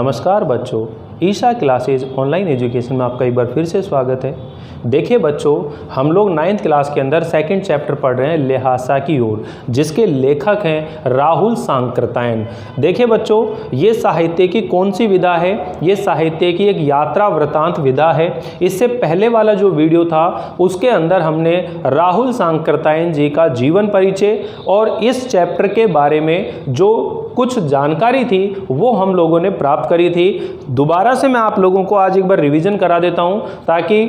नमस्कार बच्चों, Isha classes online education में आपका एक बार फिर से स्वागत है। देखिए बच्चों, हम लोग 9th क्लास के अंदर सेकंड चैप्टर पढ़ रहे हैं ल्हासा की ओर, जिसके लेखक हैं राहुल सांकृत्यायन। देखिए बच्चों, ये साहित्य की कौन सी विधा है? ये साहित्य की एक यात्रा वृतांत विधा है। इससे पहले वाला जो वीडियो था उसके अंदर हमने राहुल सांकृत्यायन जी का जीवन परिचय और इस चैप्टर के बारे में जो कुछ जानकारी थी वो हम लोगों ने प्राप्त करी थी। दोबारा से मैं आप लोगों को आज एक बार रिवीजन करा देता हूं ताकि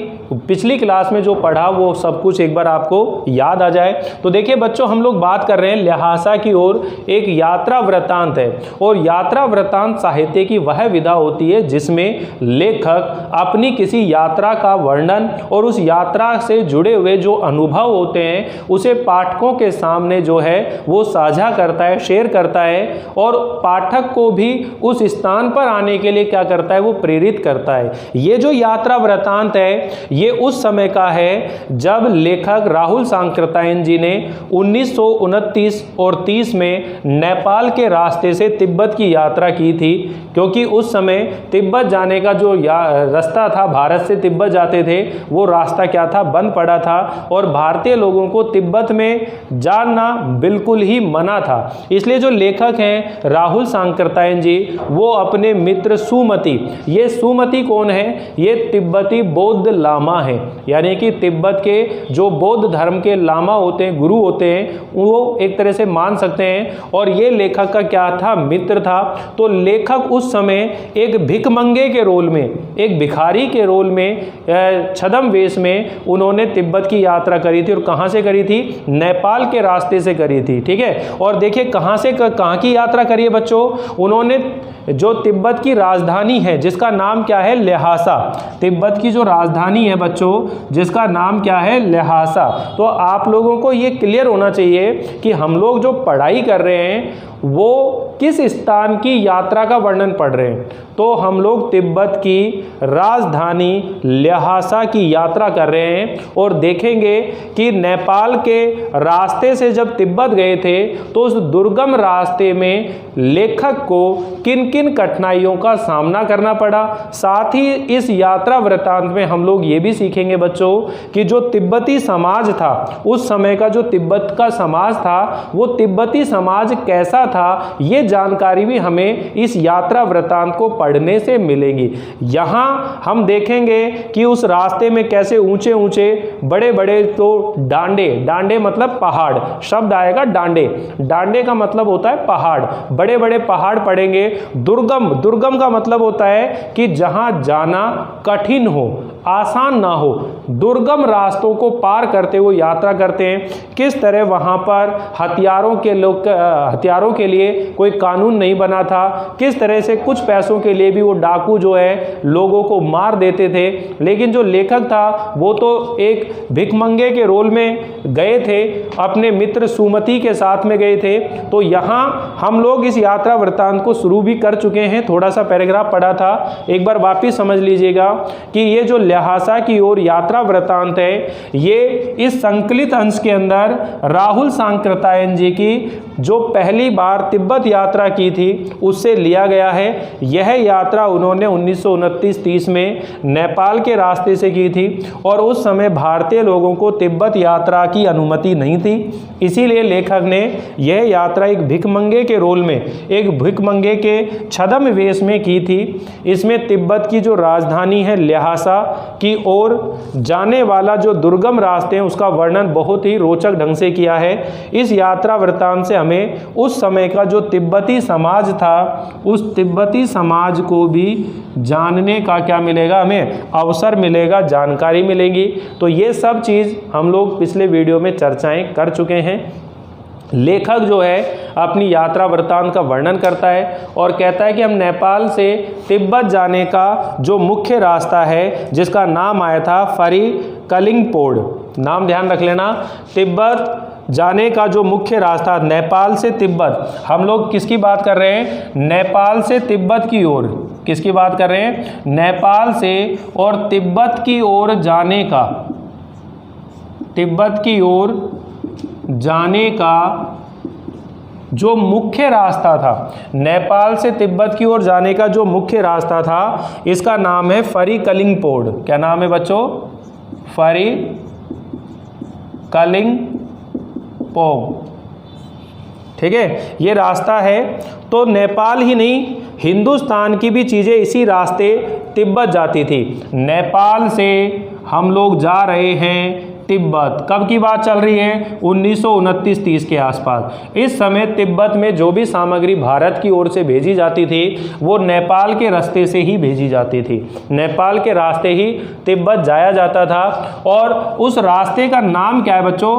पिछली क्लास में जो पढ़ा वो सब कुछ एक बार आपको याद आ जाए। तो देखिए बच्चों, हम लोग बात कर रहे हैं ल्हासा की ओर। एक यात्रा वृतांत है और यात्रा वृतांत साहित्य की वह विधा होती है जिसमें लेखक अपनी किसी यात्रा का वर्णन और उस यात्रा से जुड़े हुए जो अनुभव होते हैं उसे पाठकों के सामने जो है वो साझा करता है, शेयर करता है और पाठक को भी उस स्थान पर आने के लिए क्या करता है, वो प्रेरित करता है। ये जो यात्रा वृतांत है ये उस समय का है जब लेखक राहुल सांकृत्यायन जी ने 1929 और 30 में नेपाल के रास्ते से तिब्बत की यात्रा की थी, क्योंकि उस समय तिब्बत जाने का जो रास्ता था, भारत से तिब्बत जाते थे, वो रास्ता क्या था, बंद पड़ा था और भारतीय लोगों को तिब्बत में जाना बिल्कुल ही मना था। इसलिए जो लेखक हैं राहुल सांकृत्यायन जी वो अपने मित्र सुमति, ये सुमति कौन है? ये तिब्बती बौद्ध लामा है, यानी कि तिब्बत के जो बौद्ध धर्म के लामा होते हैं, गुरु होते हैं, वो एक तरह से मान सकते हैं। और ये लेखक का क्या था, मित्र था। तो लेखक उस समय एक भिखमंगे के रोल में, एक भिखारी के रोल में, छद्म वेश में उन्होंने तिब्बत की यात्रा करी थी। और कहाँ से करी थी? नेपाल के रास्ते से करी थी। ठीक है, और देखिए कहाँ से कहाँ की यात्रा करी है बच्चों? उन्होंने जो तिब्बत की राजधानी है जिसका नाम क्या है, ल्हासा, तिब्बत की जो राजधानी है बच्चों जिसका नाम क्या है, ल्हासा। तो आप लोगों को ये क्लियर होना चाहिए कि हम लोग जो पढ़ाई कर रहे हैं वो किस स्थान की यात्रा का वर्णन पढ़ रहे हैं। तो हम लोग तिब्बत की राजधानी ल्हासा की यात्रा कर रहे हैं और देखेंगे कि नेपाल के रास्ते से जब तिब्बत गए थे तो उस दुर्गम रास्ते में लेखक को किन किन कठिनाइयों का सामना करना पड़ा। साथ ही इस यात्रा वृतांत में हम लोग ये भी सीखेंगे बच्चों कि जो तिब्बती समाज था, उस समय का जो तिब्बत का समाज था, वो तिब्बती समाज कैसा था, ये जानकारी भी हमें इस यात्रा वृतांत को पढ़ने से मिलेगी। यहाँ हम देखेंगे कि उस रास्ते में कैसे ऊंचे ऊंचे बड़े बड़े तो डांडे, डांडे मतलब पहाड़, शब्द आएगा डांडे, डांडे का मतलब होता है पहाड़, बड़े बड़े पहाड़ पड़ेंगे। दुर्गम, दुर्गम का मतलब होता है कि जहां जाना कठिन हो, आसान ना हो, दुर्गम रास्तों को पार करते हुए यात्रा करते हैं। किस तरह वहां पर हथियारों के लिए कोई कानून नहीं बना था, किस तरह से कुछ पैसों के लिए भी वो डाकू जो है लोगों को मार देते थे। लेकिन जो लेखक था वो तो एक भिखमंगे के रोल में गए थे, अपने मित्र सुमति के साथ में गए थे। तो यहाँ हम लोग इस यात्रा वृत्तांत को शुरू भी कर चुके हैं, थोड़ा सा पैराग्राफ पढ़ा था, एक बार वापिस समझ लीजिएगा कि ये जो ल्हासा की ओर यात्रा वृत्तांत है ये इस संकलित अंश के अंदर राहुल सांकृत्यायन जी की जो पहली बार तिब्बत यात्रा की थी उससे लिया गया है। यह यात्रा उन्होंने 1929-30 में नेपाल के रास्ते से की थी और उस समय भारतीय लोगों को तिब्बत यात्रा की अनुमति नहीं थी। इसीलिए लेखक ने यह यात्रा एक भिखमंगे के रोल में, एक भिखमंगे के छद्म वेश में की थी। इसमें तिब्बत की जो राजधानी है ल्हासा की ओर जाने वाला जो दुर्गम रास्ते हैं उसका वर्णन बहुत ही रोचक ढंग से किया है। इस यात्रा वृत्तांत से हमें उस समय का जो तिब्बती समाज था उस तिब्बती समाज को भी जानने का क्या मिलेगा, हमें अवसर मिलेगा, जानकारी मिलेगी। तो ये सब चीज़ हम लोग पिछले वीडियो में चर्चाएं कर चुके हैं। लेखक जो है अपनी यात्रा वृत्तांत का वर्णन करता है और कहता है कि हम नेपाल से तिब्बत जाने का जो मुख्य रास्ता है जिसका नाम आया था फरी कलिंगपोड, नाम ध्यान रख लेना, तिब्बत जाने का जो मुख्य रास्ता नेपाल से तिब्बत, हम लोग किसकी बात कर रहे हैं, नेपाल से तिब्बत की ओर, किसकी बात कर रहे हैं, नेपाल से और तिब्बत की ओर जाने का, तिब्बत की ओर जाने का जो मुख्य रास्ता था, नेपाल से तिब्बत की ओर जाने का जो मुख्य रास्ता था, इसका नाम है फरीकलिंगपोड। क्या नाम है बच्चों? फरीकलिंगपोड। ठीक है, ये रास्ता है। तो नेपाल ही नहीं, हिंदुस्तान की भी चीज़ें इसी रास्ते तिब्बत जाती थी। नेपाल से हम लोग जा रहे हैं तिब्बत। कब की बात चल रही है? 1929-30 के आसपास। इस समय तिब्बत में जो भी सामग्री भारत की ओर से भेजी जाती थी वो नेपाल के रास्ते से ही भेजी जाती थी। नेपाल के रास्ते ही तिब्बत जाया जाता था। और उस रास्ते का नाम क्या है बच्चों?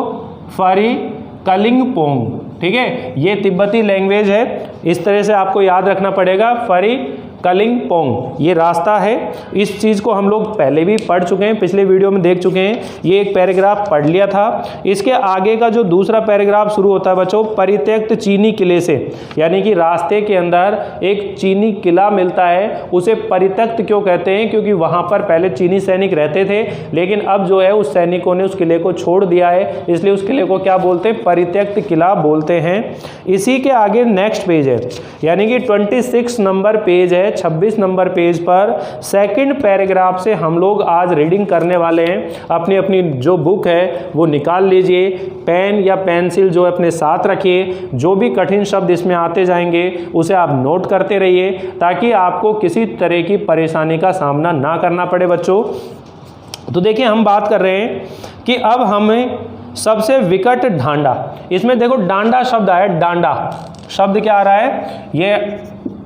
फरीकलिंगपोंग। ठीक है, ये तिब्बती लैंग्वेज है, इस तरह से आपको याद रखना पड़ेगा। फरीकलिंगपोंग ये रास्ता है। इस चीज़ को हम लोग पहले भी पढ़ चुके हैं, पिछले वीडियो में देख चुके हैं। ये एक पैराग्राफ पढ़ लिया था। इसके आगे का जो दूसरा पैराग्राफ शुरू होता है बच्चों, परित्यक्त चीनी किले से, यानी कि रास्ते के अंदर एक चीनी किला मिलता है। उसे परित्यक्त क्यों कहते हैं? क्योंकि वहाँ पर पहले चीनी सैनिक रहते थे, लेकिन अब जो है उस सैनिकों ने उस किले को छोड़ दिया है, इसलिए उस किले को क्या बोलते हैं? परित्यक्त किला बोलते हैं। इसी के आगे नेक्स्ट पेज है, यानी कि 26 नंबर पेज है। 26 नंबर पेज पर सेकंड पैराग्राफ से हम लोग आज रीडिंग करने वाले हैं। अपनी अपनी जो बुक है वो निकाल लीजिए, पेन या पेंसिल जो अपने साथ रखिए। जो भी कठिन शब्द इसमें आते जाएंगे उसे आप नोट करते रहिए, ताकि आपको किसी तरह की परेशानी का सामना ना करना पड़े बच्चों। तो देखिए, हम बात कर रहे हैं कि अब हमें सबसे विकट डांडा, इसमें देखो डांडा शब्द आया। डांडा शब्द क्या आ रहा है? ये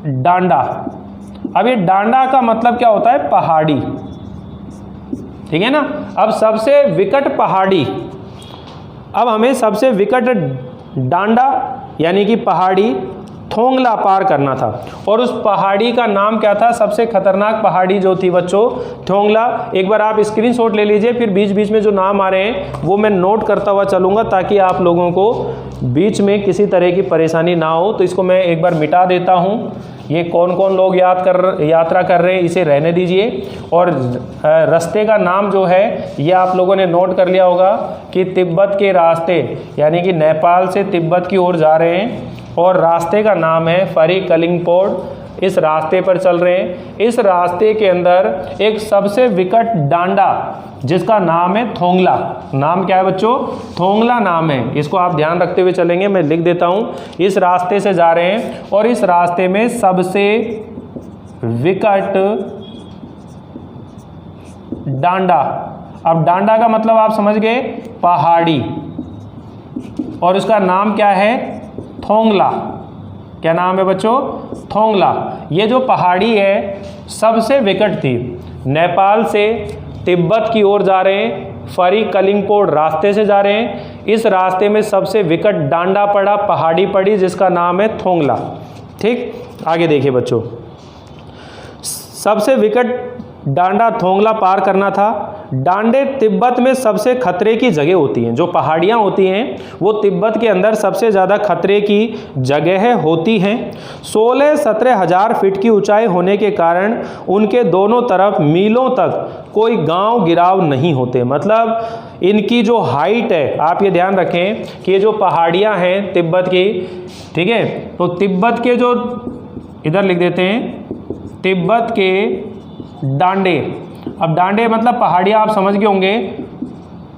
डांडा। अब ये डांडा का मतलब क्या होता है? पहाड़ी। ठीक है ना। अब सबसे विकट पहाड़ी, अब हमें सबसे विकट डांडा यानी कि पहाड़ी थोंगला पार करना था। और उस पहाड़ी का नाम क्या था? सबसे खतरनाक पहाड़ी जो थी बच्चों, थोंगला। एक बार आप स्क्रीनशॉट ले लीजिए, फिर बीच बीच में जो नाम आ रहे हैं वो मैं नोट करता हुआ चलूँगा, ताकि आप लोगों को बीच में किसी तरह की परेशानी ना हो। तो इसको मैं एक बार मिटा देता हूँ। ये कौन कौन लोग यात्रा कर रहे हैं इसे रहने दीजिए। और रास्ते का नाम जो है ये आप लोगों ने नोट कर लिया होगा कि तिब्बत के रास्ते, यानी कि नेपाल से तिब्बत की ओर जा रहे हैं, और रास्ते का नाम है फरीकलिंगपोड। इस रास्ते पर चल रहे हैं। इस रास्ते के अंदर एक सबसे विकट डांडा जिसका नाम है थोंगला। नाम क्या है बच्चों? थोंगला नाम है। इसको आप ध्यान रखते हुए चलेंगे, मैं लिख देता हूँ। इस रास्ते से जा रहे हैं और इस रास्ते में सबसे विकट डांडा। अब डांडा का मतलब आप समझ गए, पहाड़ी, और उसका नाम क्या है? थोंगला। क्या नाम है बच्चों? थोंगला। ये जो पहाड़ी है सबसे विकट थी। नेपाल से तिब्बत की ओर जा रहे हैं, फरीकलिंगपोड रास्ते से जा रहे हैं। इस रास्ते में सबसे विकट डांडा पड़ा, पहाड़ी पड़ी, जिसका नाम है थोंगला। ठीक, आगे देखिए बच्चों। सबसे विकट डांडा थोंगला पार करना था। डांडे तिब्बत में सबसे खतरे की जगह होती हैं। जो पहाड़ियाँ होती हैं वो तिब्बत के अंदर सबसे ज़्यादा खतरे की जगह होती हैं। 16-17 हज़ार फीट की ऊंचाई होने के कारण उनके दोनों तरफ मीलों तक कोई गांव गिराव नहीं होते। मतलब इनकी जो हाइट है, आप ये ध्यान रखें कि ये जो पहाड़ियाँ हैं तिब्बत की, ठीक है, तो तिब्बत के जो, इधर लिख देते हैं, तिब्बत के डांडे। अब डांडे मतलब पहाड़ियाँ, आप समझ गए होंगे।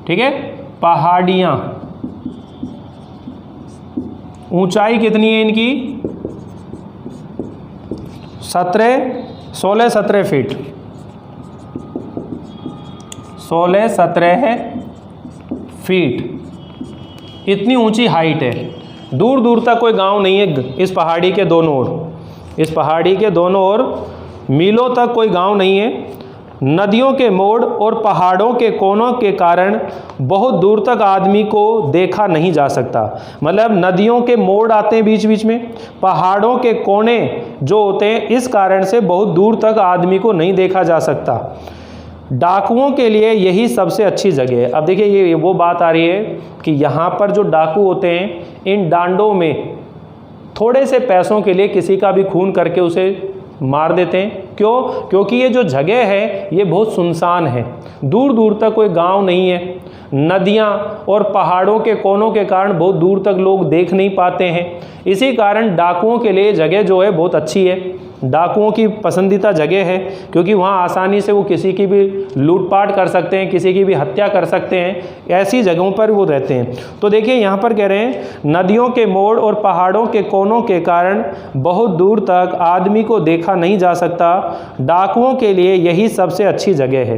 ठीक है, पहाड़ियाँ, ऊंचाई कितनी है इनकी? 16-17 फीट। 16-17 फीट इतनी ऊंची हाइट है। दूर दूर तक कोई गांव नहीं है इस पहाड़ी के दोनों ओर। इस पहाड़ी के दोनों ओर मीलों तक कोई गांव नहीं है। नदियों के मोड़ और पहाड़ों के कोनों के कारण बहुत दूर तक आदमी को देखा नहीं जा सकता। मतलब नदियों के मोड़ आते हैं बीच बीच में, पहाड़ों के कोने जो होते हैं, इस कारण से बहुत दूर तक आदमी को नहीं देखा जा सकता। डाकुओं के लिए यही सबसे अच्छी जगह है। अब देखिए, ये वो बात आ रही है कि यहाँ पर जो डाकू होते हैं, इन डांडों में थोड़े से पैसों के लिए किसी का भी खून करके उसे मार देते हैं। क्यों? क्योंकि ये जो जगह है ये बहुत सुनसान है, दूर दूर तक कोई गांव नहीं है। नदियाँ और पहाड़ों के कोनों के कारण बहुत दूर तक लोग देख नहीं पाते हैं। इसी कारण डाकुओं के लिए जगह जो है बहुत अच्छी है, डाकुओं की पसंदीदा जगह है, क्योंकि वहाँ आसानी से वो किसी की भी लूटपाट कर सकते हैं, किसी की भी हत्या कर सकते हैं, ऐसी जगहों पर वो रहते हैं। तो देखिए यहाँ पर कह रहे हैं नदियों के मोड़ और पहाड़ों के कोनों के कारण बहुत दूर तक आदमी को देखा नहीं जा सकता, डाकुओं के लिए यही सबसे अच्छी जगह है।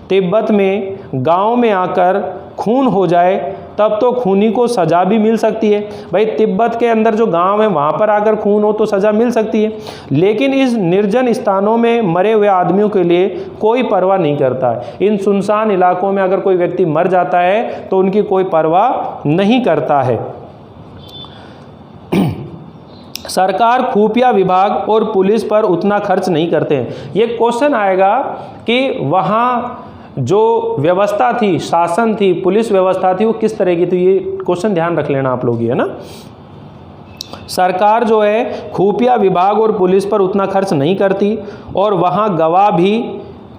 तिब्बत में गांव में आकर खून हो जाए तब तो खूनी को सज़ा भी मिल सकती है। भाई तिब्बत के अंदर जो गांव है वहाँ पर आकर खून हो तो सज़ा मिल सकती है, लेकिन इस निर्जन स्थानों में मरे हुए आदमियों के लिए कोई परवाह नहीं करता है। इन सुनसान इलाकों में अगर कोई व्यक्ति मर जाता है तो उनकी कोई परवाह नहीं करता है। सरकार खुफिया विभाग और पुलिस पर उतना खर्च नहीं करते हैं। ये क्वेश्चन आएगा कि वहाँ जो व्यवस्था थी, शासन थी, पुलिस व्यवस्था थी, वो किस तरह की थी, ये क्वेश्चन ध्यान रख लेना आप लोग, ये है ना। सरकार जो है खुफिया विभाग और पुलिस पर उतना खर्च नहीं करती, और वहाँ गवाह भी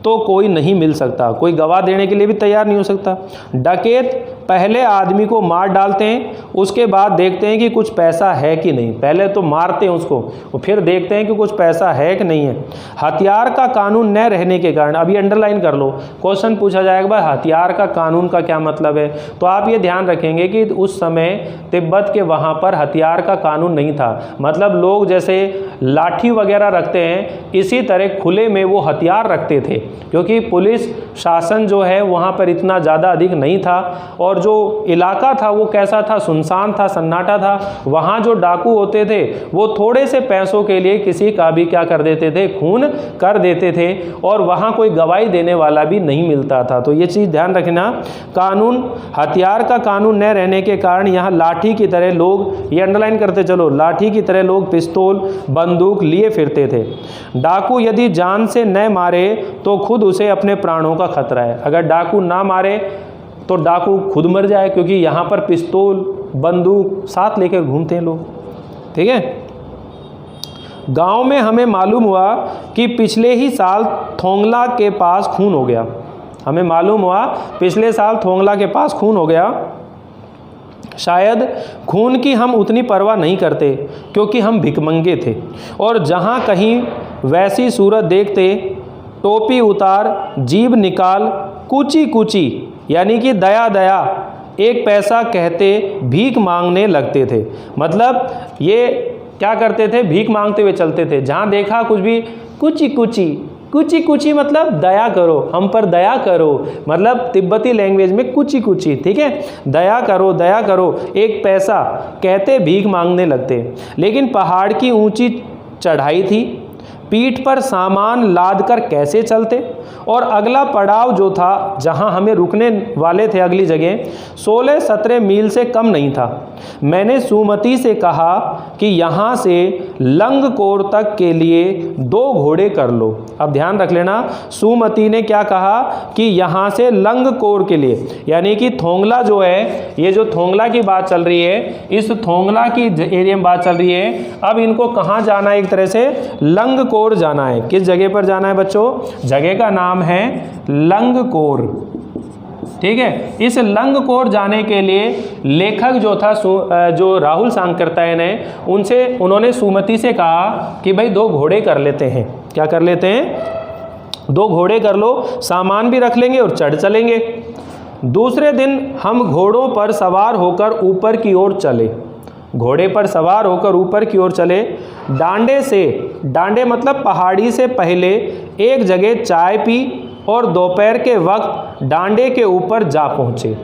तो कोई नहीं मिल सकता, कोई गवाह देने के लिए भी तैयार नहीं हो सकता। डकैत पहले आदमी को मार डालते हैं, उसके बाद देखते हैं कि कुछ पैसा है कि नहीं। पहले तो मारते हैं उसको, और फिर देखते हैं कि कुछ पैसा है कि नहीं है। हथियार का कानून न रहने के कारण, अभी अंडरलाइन कर लो, क्वेश्चन पूछा जाएगा भाई हथियार का कानून का क्या मतलब है, तो आप ये ध्यान रखेंगे कि उस समय तिब्बत के वहाँ पर हथियार का कानून नहीं था। मतलब लोग जैसे लाठी वगैरह रखते हैं, इसी तरह खुले में वो हथियार रखते थे, क्योंकि पुलिस शासन जो है वहाँ पर इतना ज़्यादा अधिक नहीं था, और जो इलाका था वो कैसा था, सुनसान था, सन्नाटा था। वहाँ जो डाकू होते थे वो थोड़े से पैसों के लिए किसी का भी क्या कर देते थे, खून कर देते थे, और वहाँ कोई गवाही देने वाला भी नहीं मिलता था। तो ये चीज़ ध्यान रखना। कानून, हथियार का कानून न रहने के कारण यहाँ लाठी की तरह लोग, ये अंडरलाइन करते चलो, लाठी की तरह लोग पिस्तौल बंदूक लिए फिरते थे। डाकू यदि जान से न मारे तो खुद उसे अपने प्राणों का खतरा है। अगर डाकू ना मारे तो डाकू खुद मर जाए, क्योंकि यहाँ पर पिस्तौल बंदूक साथ लेकर घूमते हैं लोग, ठीक है। गांव में हमें मालूम हुआ कि पिछले ही साल थोंगला के पास खून हो गया। हमें मालूम हुआ पिछले साल थोंगला के पास खून हो गया। शायद खून की हम उतनी परवाह नहीं करते, क्योंकि हम भिखमंगे थे, और जहाँ कहीं वैसी सूरत देखते टोपी उतार, जीभ निकाल, कूची कूची यानी कि दया दया, एक पैसा कहते भीख मांगने लगते थे। मतलब ये क्या करते थे, भीख मांगते हुए चलते थे। जहाँ देखा कुछ भी कुची कुची, कुची कुची मतलब दया करो, हम पर दया करो, मतलब तिब्बती लैंग्वेज में कुची कुची, ठीक है, दया करो दया करो, एक पैसा कहते भीख मांगने लगते। लेकिन पहाड़ की ऊंची चढ़ाई थी, पीठ पर सामान लाद कर कैसे चलते, और अगला पड़ाव जो था जहां हमें रुकने वाले थे, अगली जगह 16-17 मील से कम नहीं था। मैंने सुमति से कहा कि यहाँ से लंगकोर तक के लिए 2 घोड़े कर लो। अब ध्यान रख लेना, सुमति ने क्या कहा कि यहाँ से लंगकोर के लिए, यानी कि थोंगला जो है, ये जो थोंगला की बात चल रही है, इस थोंगला की एरिया में बात चल रही है। अब इनको कहाँ जाना है, एक तरह से लंगकोर जाना है। किस जगह पर जाना है बच्चों, जगह का नाम है लंगकोर, ठीक है। इस लंगकोर जाने के लिए लेखक जो था जो राहुल सांकृत्यायन है, उन्होंने सुमति से कहा कि भाई 2 घोड़े कर लेते हैं। क्या कर लेते हैं, 2 घोड़े कर लो, सामान भी रख लेंगे और चढ़ चलेंगे। दूसरे दिन हम घोड़ों पर सवार होकर ऊपर की ओर चले। घोड़े पर सवार होकर ऊपर की ओर चले। डांडे मतलब पहाड़ी से पहले एक जगह चाय पी और दोपहर के वक्त डांडे के ऊपर जा पहुँचे।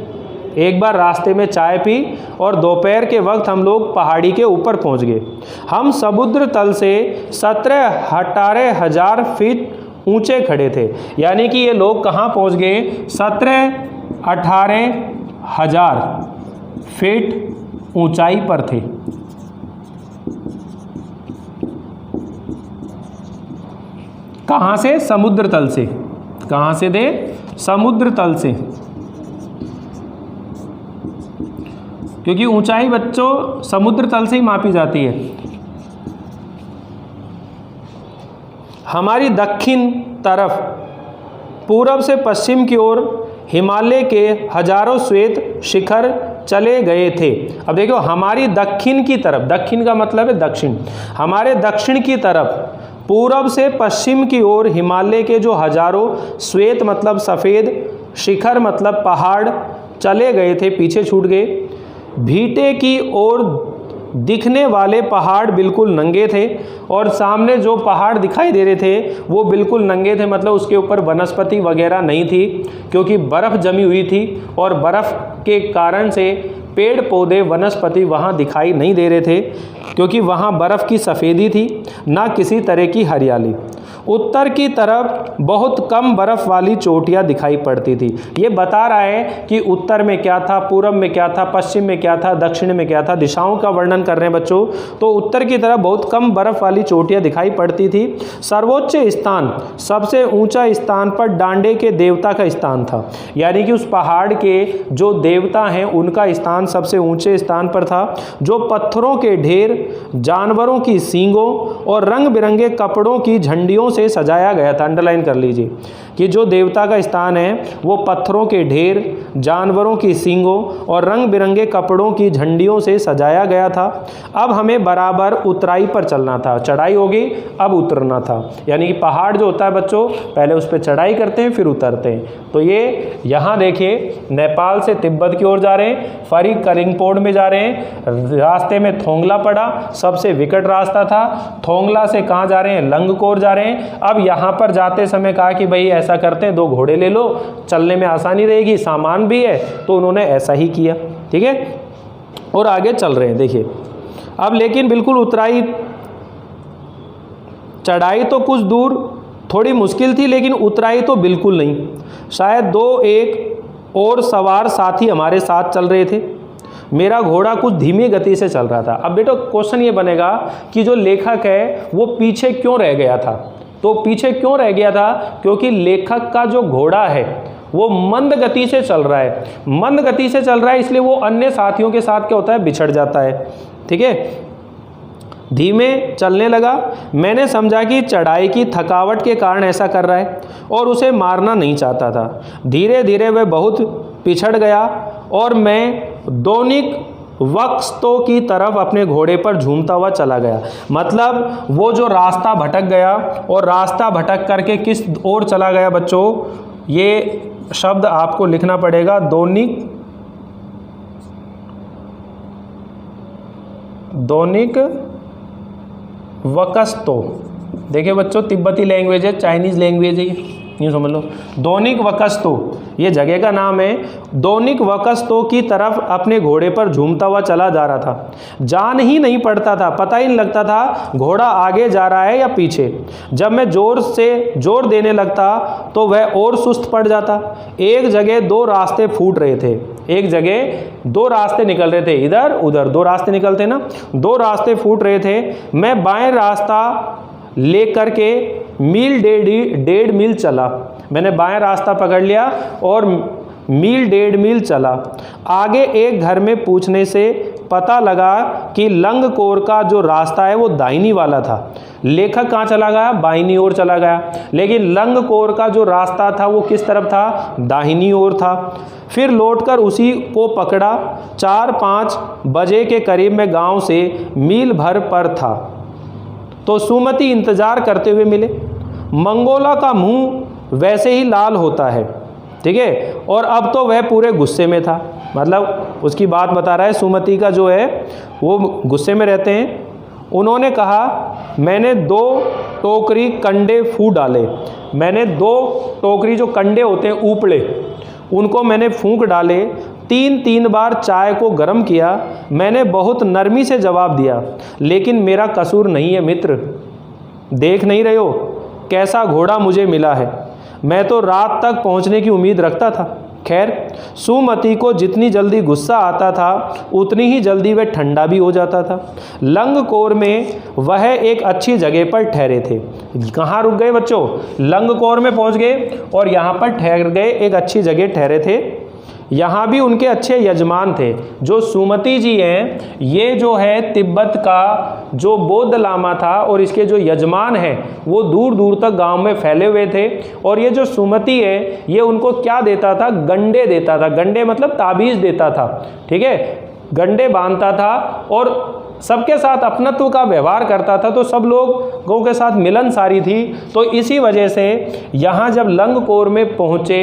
एक बार रास्ते में चाय पी और दोपहर के वक्त हम लोग पहाड़ी के ऊपर पहुँच गए। हम समुद्र तल से 17-18 हज़ार फीट ऊंचे खड़े थे। यानी कि ये लोग कहाँ पहुँच गए, 17-18 हज़ार फीट ऊंचाई पर थे। कहाँ से, समुद्र तल से। कहाँ से दे, समुद्र तल से, क्योंकि ऊंचाई बच्चों समुद्र तल से ही मापी जाती है। हमारी दक्षिण तरफ पूरब से पश्चिम की ओर हिमालय के हजारों श्वेत शिखर चले गए थे। अब देखो हमारी दक्षिण की तरफ, दक्षिण का मतलब है दक्षिण, हमारे दक्षिण की तरफ पूरब से पश्चिम की ओर हिमालय के जो हजारों श्वेत मतलब सफ़ेद, शिखर मतलब पहाड़ चले गए थे, पीछे छूट गए। भीटे की ओर दिखने वाले पहाड़ बिल्कुल नंगे थे और सामने जो पहाड़ दिखाई दे रहे थे वो बिल्कुल नंगे थे, मतलब उसके ऊपर वनस्पति वगैरह नहीं थी क्योंकि बर्फ़ जमी हुई थी और बर्फ़ के कारण से पेड़ पौधे वनस्पति वहाँ दिखाई नहीं दे रहे थे क्योंकि वहाँ बर्फ़ की सफ़ेदी थी, ना किसी तरह की हरियाली। उत्तर की तरफ बहुत कम बर्फ़ वाली चोटियाँ दिखाई पड़ती थी। ये बता रहा है कि उत्तर में क्या था, पूरब में क्या था, पश्चिम में क्या था, दक्षिण में क्या था, दिशाओं का वर्णन कर रहे हैं बच्चों। तो उत्तर की तरफ बहुत कम बर्फ़ वाली चोटियाँ दिखाई पड़ती थी। सर्वोच्च स्थान, सबसे ऊंचा स्थान पर डांडे के देवता का स्थान था, यानी कि उस पहाड़ के जो देवता हैं उनका स्थान सबसे ऊंचे स्थान पर था, जो पत्थरों के ढेर, जानवरों की सींगों और रंग बिरंगे कपड़ों की झंडियों से सजाया गया था। अंडरलाइन कर लीजिए कि जो देवता का स्थान है वो पत्थरों के ढेर, जानवरों की सींगों और रंग बिरंगे कपड़ों की झंडियों से सजाया गया था। अब हमें बराबर उतराई पर चलना था, चढ़ाई होगी अब उतरना था, यानी कि पहाड़ जो होता है बच्चों पहले उस पर चढ़ाई करते हैं फिर उतरते हैं। तो ये यहाँ देखिए नेपाल से तिब्बत की ओर जा रहे हैं, फरी करिंगपोड में जा रहे हैं, रास्ते में थोंगला पड़ा, सबसे विकट रास्ता था। थोंगला से कहाँ जा रहे हैं, लंगकोर जा रहे हैं। अब यहाँ पर जाते समय कहा कि भाई ऐसा करते हैं 2 घोड़े ले लो, चलने में आसानी रहेगी, सामान भी है, तो उन्होंने ऐसा ही किया। ठीक है, और आगे चल रहे हैं। देखिए अब लेकिन बिल्कुल उतराई, चढ़ाई तो कुछ दूर थोड़ी मुश्किल थी लेकिन उतराई तो बिल्कुल नहीं। शायद 2-1 और सवार साथी हमारे साथ चल रहे थे। मेरा घोड़ा कुछ धीमी गति से चल रहा था। अब बेटा क्वेश्चन ये बनेगा कि जो लेखक है वो पीछे क्यों रह गया था। तो पीछे क्यों रह गया था, क्योंकि लेखक का जो घोड़ा है वो मंद गति से चल रहा है, मंद गति से चल रहा है, इसलिए वो अन्य साथियों के साथ क्या होता है, बिछड़ जाता है। ठीक है, धीमे चलने लगा। मैंने समझा कि चढ़ाई की थकावट के कारण ऐसा कर रहा है और उसे मारना नहीं चाहता था। धीरे धीरे वह बहुत पिछड़ गया और मैं दोनिक वक्स्तों की तरफ अपने घोड़े पर झूमता हुआ चला गया। मतलब वो जो रास्ता भटक गया और रास्ता भटक करके किस ओर चला गया बच्चों, ये शब्द आपको लिखना पड़ेगा, दोनिक वक्स्तो। देखिए बच्चों तिब्बती लैंग्वेज है, चाइनीज़ लैंग्वेज है, यूँ समझ लो। दोनिक वक्स्तो ये जगह का नाम है। दोनिक वक्स्तो की तरफ अपने घोड़े पर झूमता हुआ चला जा रहा था। जान ही नहीं पड़ता था, पता ही नहीं लगता था घोड़ा आगे जा रहा है या पीछे। जब मैं जोर देने लगता तो वह और सुस्त पड़ जाता। एक जगह 2 रास्ते फूट रहे थे, एक जगह 2 रास्ते निकल रहे थे, इधर उधर 2 रास्ते निकलते ना, 2 रास्ते फूट रहे थे। मैं बाएं रास्ता लेकर के मील 1.5 मील चला। मैंने बाएं रास्ता पकड़ लिया और मील 1.5 मील चला। आगे एक घर में पूछने से पता लगा कि लंगकोर का जो रास्ता है वो दाहिनी वाला था। लेखक कहाँ चला गया, बाईनी ओर चला गया, लेकिन लंगकोर का जो रास्ता था वो किस तरफ था, दाहिनी ओर था। फिर लौटकर उसी को पकड़ा। 4-5 बजे के करीब मैं गांव से मील भर पर था तो सुमति इंतजार करते हुए मिले। मंगोला का मुंह वैसे ही लाल होता है, ठीक है, और अब तो वह पूरे गुस्से में था। मतलब उसकी बात बता रहा है, सुमति का जो है वो गुस्से में रहते हैं। उन्होंने कहा मैंने 2 टोकरी कंडे फूंक डाले। मैंने 2 टोकरी जो कंडे होते हैं ऊपड़े, उनको मैंने फूंक डाले। 3 बार चाय को गर्म किया। मैंने बहुत नरमी से जवाब दिया, लेकिन मेरा कसूर नहीं है मित्र। देख नहीं रहे हो कैसा घोड़ा मुझे मिला है, मैं तो रात तक पहुंचने की उम्मीद रखता था। खैर, सुमति को जितनी जल्दी गुस्सा आता था उतनी ही जल्दी वह ठंडा भी हो जाता था। लंगकोर में वह एक अच्छी जगह पर ठहरे थे। कहाँ रुक गए बच्चों, लंगकोर में पहुंच गए और यहाँ पर ठहर गए, एक अच्छी जगह ठहरे थे। यहाँ भी उनके अच्छे यजमान थे। जो सुमति जी हैं, ये जो है तिब्बत का जो बौद्ध लामा था और इसके जो यजमान हैं वो दूर दूर तक गांव में फैले हुए थे। और ये जो सुमति है ये उनको क्या देता था, गंडे देता था। गंडे मतलब ताबीज़ देता था, ठीक है, गंडे बांधता था और सबके साथ अपनत्व का व्यवहार करता था। तो सब लोगों के साथ मिलनसारी थी। तो इसी वजह से यहाँ जब लंगकोर में पहुँचे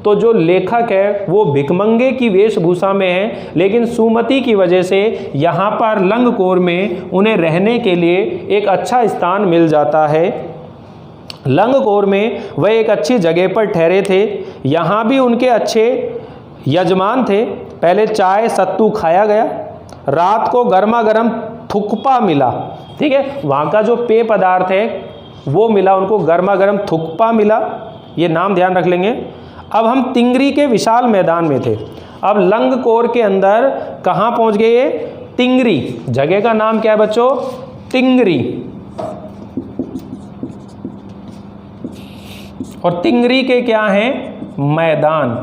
तो जो लेखक है वो भिकमंगे की वेशभूषा में है, लेकिन सुमति की वजह से यहाँ पर लंगकोर में उन्हें रहने के लिए एक अच्छा स्थान मिल जाता है। लंगकोर में वह एक अच्छी जगह पर ठहरे थे। यहाँ भी उनके अच्छे यजमान थे। पहले चाय सत्तू खाया गया, रात को गर्मा गर्म थुक्पा मिला, ठीक है, वहाँ का जो पेय पदार्थ है वो मिला उनको, गर्मा गर्म थुक्पा मिला, ये नाम ध्यान रख लेंगे। अब हम तिंगरी के विशाल मैदान में थे। अब लंगकोर के अंदर कहाँ पहुँच गए ये, तिंगरी, जगह का नाम क्या है बच्चों, तिंगरी। और तिंगरी के क्या हैं, मैदान।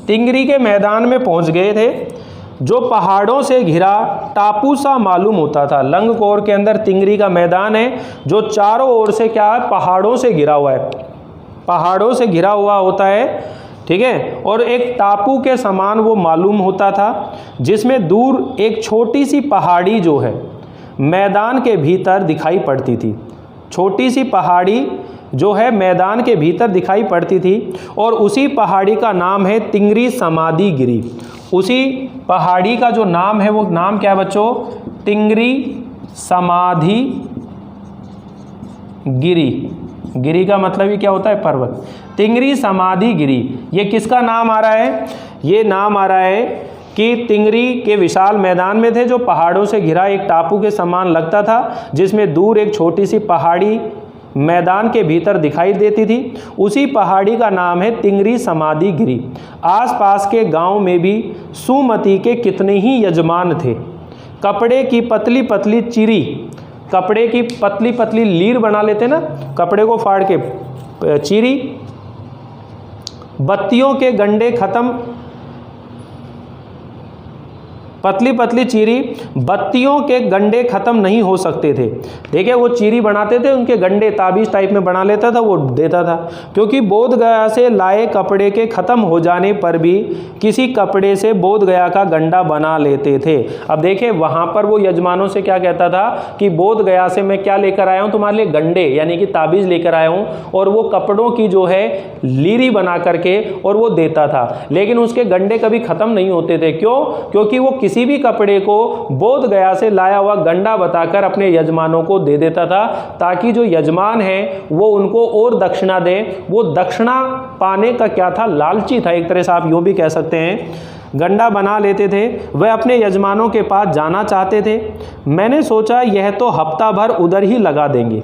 तिंगरी के मैदान में पहुँच गए थे जो पहाड़ों से घिरा टापू सा मालूम होता था। लंगकोर के अंदर तिंगरी का मैदान है जो चारों ओर से क्या है, पहाड़ों से घिरा हुआ है, पहाड़ों से घिरा हुआ होता है, ठीक है। और एक टापू के समान वो मालूम होता था जिसमें दूर एक छोटी सी पहाड़ी जो है मैदान के भीतर दिखाई पड़ती थी। छोटी सी पहाड़ी जो है मैदान के भीतर दिखाई पड़ती थी और उसी पहाड़ी का नाम है तिंगरी समाधि गिरी। उसी पहाड़ी का जो नाम है वो नाम क्या है बच्चों, तिंगरी समाधि गिरी। गिरी का मतलब ही क्या होता है, पर्वत। तिंगरी समाधि गिरी, ये किसका नाम आ रहा है, ये नाम आ रहा है कि तिंगरी के विशाल मैदान में थे जो पहाड़ों से घिरा एक टापू के समान लगता था, जिसमें दूर एक छोटी सी पहाड़ी मैदान के भीतर दिखाई देती थी। उसी पहाड़ी का नाम है तिंगरी समाधि गिरी। आसपास के गांव में भी सुमति के कितने ही यजमान थे। कपड़े की पतली पतली चिरी, कपड़े की पतली पतली लीर बना लेते ना, कपड़े को फाड़ के चिरी, बत्तियों के गंडे खत्म, पतली पतली चीरी, बत्तियों के गंडे ख़त्म नहीं हो सकते थे। देखिए वो चीरी बनाते थे, उनके गंडे ताबीज़ टाइप में बना लेता था, वो देता था, क्योंकि बोध गया से लाए कपड़े के ख़त्म हो जाने पर भी किसी कपड़े से बोध गया का गंडा बना लेते थे। अब देखिए वहाँ पर वो यजमानों से क्या कहता था कि बोध गया से मैं क्या लेकर आया हूँ, तुम्हारे लिए गंडे यानी कि ताबीज़ लेकर आया हूँ, और वो कपड़ों की जो है लीरी बना करके और वो देता था। लेकिन उसके गंडे कभी ख़त्म नहीं होते थे। क्यों? क्योंकि वो किसी भी कपड़े को बोध गया से लाया हुआ गंडा बताकर अपने यजमानों को दे देता था, ताकि जो यजमान है वो उनको और दक्षिणा दे। वो दक्षिणा पाने का क्या था, लालची था, एक तरह से आप यूँ भी कह सकते हैं। गंडा बना लेते थे। वह अपने यजमानों के पास जाना चाहते थे। मैंने सोचा यह तो हफ्ता भर उधर ही लगा देंगे,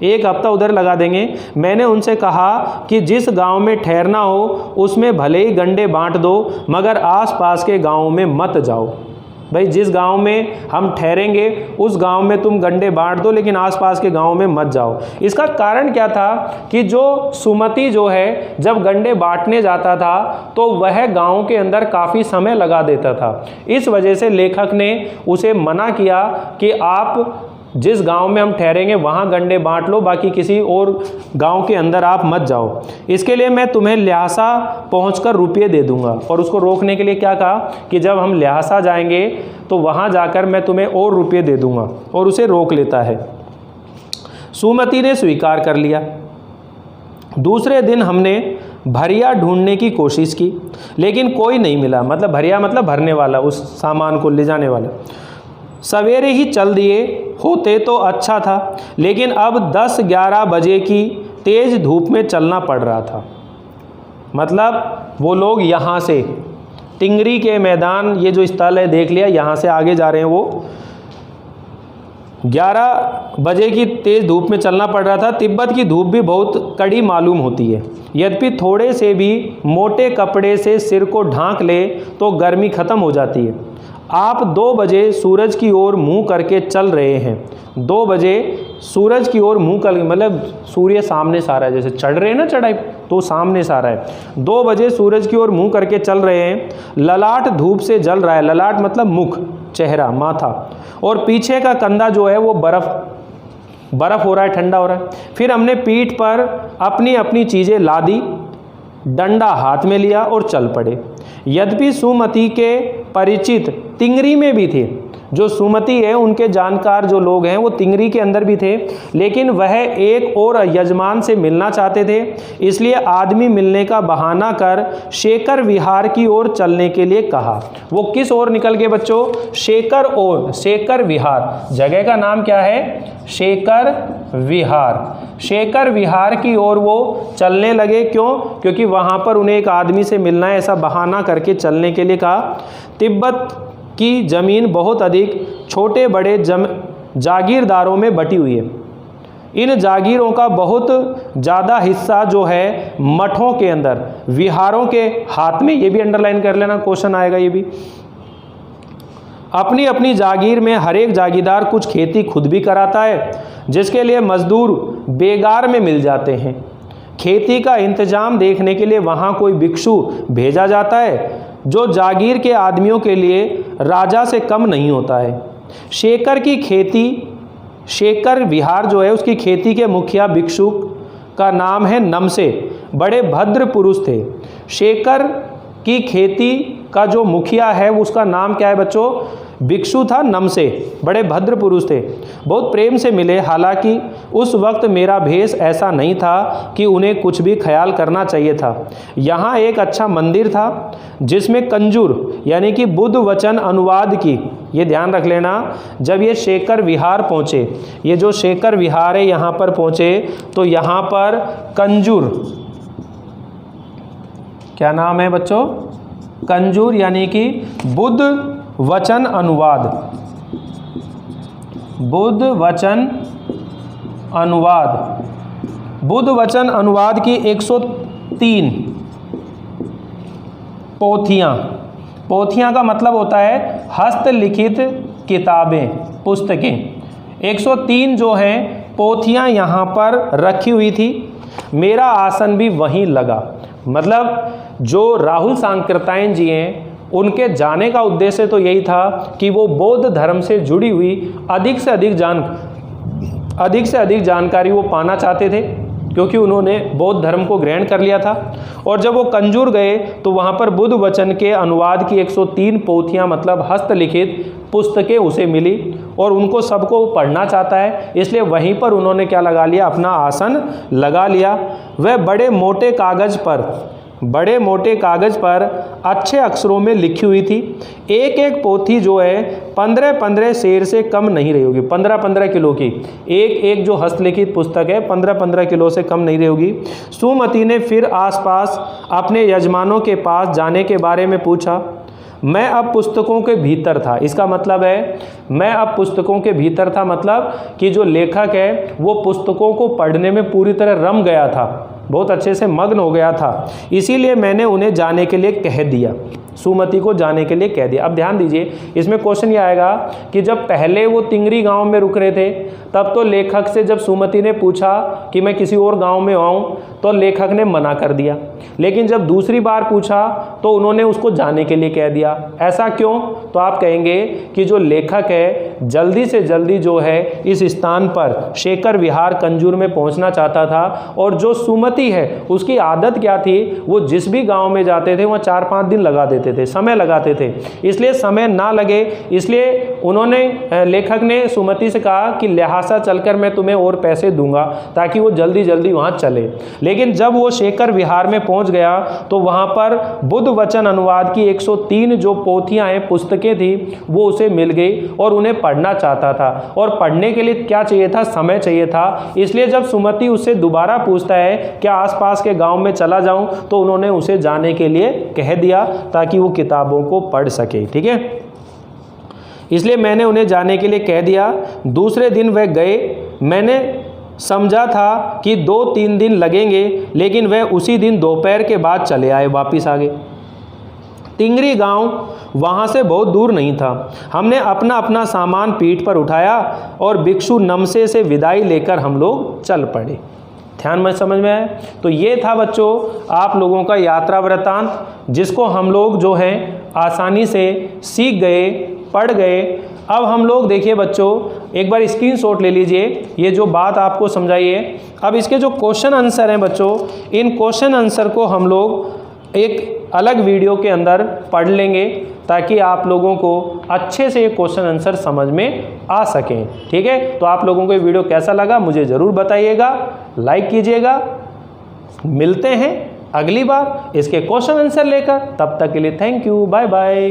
एक हफ्ता उधर लगा देंगे। मैंने उनसे कहा कि जिस गांव में ठहरना हो उसमें भले ही गंडे बांट दो, मगर आसपास के गांव में मत जाओ। भाई जिस गांव में हम ठहरेंगे उस गांव में तुम गंडे बांट दो, लेकिन आसपास के गांव में मत जाओ। इसका कारण क्या था कि जो सुमति जो है जब गंडे बांटने जाता था तो वह गांव के अंदर काफ़ी समय लगा देता था। इस वजह से लेखक ने उसे मना किया कि आप जिस गांव में हम ठहरेंगे वहाँ गंडे बांट लो, बाकी किसी और गांव के अंदर आप मत जाओ। इसके लिए मैं तुम्हें ल्हासा पहुंचकर रुपये दे दूंगा। और उसको रोकने के लिए क्या कहा कि जब हम ल्हासा जाएंगे तो वहाँ जाकर मैं तुम्हें और रुपये दे दूंगा, और उसे रोक लेता है। सुमति ने स्वीकार कर लिया। दूसरे दिन हमने भरिया ढूंढने की कोशिश की, लेकिन कोई नहीं मिला। मतलब भरिया मतलब भरने वाला, उस सामान को ले जाने वाला। सवेरे ही चल दिए होते तो अच्छा था, लेकिन अब 10-11 बजे की तेज़ धूप में चलना पड़ रहा था। मतलब वो लोग यहाँ से तिंगरी के मैदान, ये जो स्थल है देख लिया, यहाँ से आगे जा रहे हैं। वो 11 बजे की तेज़ धूप में चलना पड़ रहा था। तिब्बत की धूप भी बहुत कड़ी मालूम होती है। यद्यपि थोड़े से भी मोटे कपड़े से सिर को ढांक ले तो गर्मी ख़त्म हो जाती है। आप 2 बजे सूरज की ओर मुंह करके चल रहे हैं। 2 बजे सूरज की ओर मुंह करके, मतलब सूर्य सामने से आ रहा है, जैसे चढ़ रहे हैं ना चढ़ाई, तो सामने से आ रहा है। 2 बजे सूरज की ओर मुंह करके चल रहे हैं। ललाट धूप से जल रहा है। ललाट मतलब मुख, चेहरा, माथा, और पीछे का कंधा जो है वो बर्फ हो रहा है, ठंडा हो रहा है। फिर हमने पीठ पर अपनी अपनी चीज़ें लादी, डंडा हाथ में लिया और चल पड़े। यद्यपि सुमति के परिचित तिंगरी में भी थे, जो सुमति है उनके जानकार जो लोग हैं वो तिंगरी के अंदर भी थे, लेकिन वह एक और यजमान से मिलना चाहते थे, इसलिए आदमी मिलने का बहाना कर शेखर विहार की ओर चलने के लिए कहा। वो किस ओर निकल गए बच्चों? शेखर विहार, जगह का नाम क्या है? शेखर विहार। शेखर विहार की ओर वो चलने लगे। क्यों? क्योंकि वहाँ पर उन्हें एक आदमी से मिलना है, ऐसा बहाना करके चलने के लिए कहा। तिब्बत की ज़मीन बहुत अधिक छोटे बड़े जागीरदारों में बटी हुई है। इन जागीरों का बहुत ज़्यादा हिस्सा जो है मठों के अंदर, विहारों के हाथ में। ये भी अंडरलाइन कर लेना, क्वेश्चन आएगा ये भी। अपनी अपनी जागीर में हर एक जागीरदार कुछ खेती खुद भी कराता है, जिसके लिए मजदूर बेगार में मिल जाते हैं। खेती का इंतजाम देखने के लिए वहाँ कोई भिक्षु भेजा जाता है, जो जागीर के आदमियों के लिए राजा से कम नहीं होता है। शेखर विहार जो है उसकी खेती के मुखिया भिक्षु का नाम है नमसे, बड़े भद्र पुरुष थे। शेखर की खेती का जो मुखिया है उसका नाम क्या है बच्चों? भिक्षु था, नमसे, बड़े भद्र पुरुष थे। बहुत प्रेम से मिले, हालांकि उस वक्त मेरा भेष ऐसा नहीं था कि उन्हें कुछ भी ख्याल करना चाहिए था। यहाँ एक अच्छा मंदिर था जिसमें कंजूर यानी कि बुद्ध वचन अनुवाद की, ये ध्यान रख लेना, जब ये शेखर विहार पहुँचे, ये जो शेखर विहार है यहाँ पर पहुँचे, तो यहाँ पर कंजूर, क्या नाम है बच्चों? कंजूर यानी कि बुद्ध वचन अनुवाद, बुद्ध वचन अनुवाद, बुद्ध वचन अनुवाद की 103 पोथियाँ का मतलब होता है हस्तलिखित किताबें, पुस्तकें। 103 जो हैं पोथियाँ यहाँ पर रखी हुई थी। मेरा आसन भी वहीं लगा। मतलब जो राहुल सांकृत्यायन जी हैं उनके जाने का उद्देश्य तो यही था कि वो बौद्ध धर्म से जुड़ी हुई अधिक से अधिक जानकारी वो पाना चाहते थे, क्योंकि उन्होंने बौद्ध धर्म को ग्रहण कर लिया था। और जब वो कंजूर गए तो वहाँ पर बुद्ध वचन के अनुवाद की 103 पोथियाँ मतलब हस्तलिखित पुस्तकें उसे मिली, और उनको सबको पढ़ना चाहता है, इसलिए वहीं पर उन्होंने क्या लगा लिया? अपना आसन लगा लिया। वह बड़े मोटे कागज़ पर अच्छे अक्षरों में लिखी हुई थी। एक एक पोथी जो है 15-15 सेर से कम नहीं रही होगी, 15-15 किलो की एक जो हस्तलिखित पुस्तक है 15-15 किलो से कम नहीं रही होगी। सुमति ने फिर आसपास अपने यजमानों के पास जाने के बारे में पूछा। मैं अब पुस्तकों के भीतर था, इसका मतलब है मैं अब पुस्तकों के भीतर था, मतलब कि जो लेखक है वो पुस्तकों को पढ़ने में पूरी तरह रम गया था, बहुत अच्छे से मग्न हो गया था। इसीलिए मैंने उन्हें जाने के लिए कह दिया, सुमति को जाने के लिए कह दिया। अब ध्यान दीजिए, इसमें क्वेश्चन ये आएगा कि जब पहले वो तिंगरी गांव में रुक रहे थे, तब तो लेखक से जब सुमति ने पूछा कि मैं किसी और गांव में आऊं, तो लेखक ने मना कर दिया। लेकिन जब दूसरी बार पूछा तो उन्होंने उसको जाने के लिए कह दिया। ऐसा क्यों? तो आप कहेंगे कि जो लेखक है जल्दी से जल्दी जो है इस स्थान पर शेखर विहार कंजूर में पहुंचना चाहता था, और जो सुमति है उसकी आदत क्या थी, वो जिस भी गाँव में जाते थे वहाँ 4-5 दिन लगा देते थे, समय लगाते थे। इसलिए समय ना लगे, इसलिए उन्होंने, लेखक ने सुमति से कहा कि लिहाजा चलकर मैं तुम्हें और पैसे दूंगा ताकि वो जल्दी जल्दी वहाँ चले। लेकिन जब वो शेखर विहार में पहुँच गया तो वहाँ पर बुद्ध वचन अनुवाद की 103 जो पोथियाँ हैं, पुस्तकें थी, वो उसे मिल गई और उन्हें पढ़ना चाहता था। और पढ़ने के लिए क्या चाहिए था? समय चाहिए था। इसलिए जब सुमति उससे दोबारा पूछता है क्या आसपास के गाँव में चला जाऊँ, तो उन्होंने उसे जाने के लिए कह दिया ताकि वो किताबों को पढ़ सके। ठीक है, इसलिए मैंने उन्हें जाने के लिए कह दिया। दूसरे दिन वह गए। मैंने समझा था कि 2-3 दिन लगेंगे, लेकिन वह उसी दिन दोपहर के बाद चले आए, वापिस आ गए। टिंगरी गांव वहाँ से बहुत दूर नहीं था। हमने अपना अपना सामान पीठ पर उठाया और भिक्षु नमसे से विदाई लेकर हम लोग चल पड़े। ध्यान में समझ में आया? तो ये था बच्चों आप लोगों का यात्रा वृत्तांत, जिसको हम लोग जो है आसानी से सीख गए, पढ़ गए। अब हम लोग देखिए बच्चों, एक बार स्क्रीनशॉट ले लीजिए, ये जो बात आपको समझाइए। अब इसके जो क्वेश्चन आंसर हैं बच्चों, इन क्वेश्चन आंसर को हम लोग एक अलग वीडियो के अंदर पढ़ लेंगे, ताकि आप लोगों को अच्छे से ये क्वेश्चन आंसर समझ में आ सकें। ठीक है, तो आप लोगों को ये वीडियो कैसा लगा मुझे ज़रूर बताइएगा, लाइक कीजिएगा। मिलते हैं अगली बार इसके क्वेश्चन आंसर लेकर, तब तक के लिए थैंक यू, बाय बाय।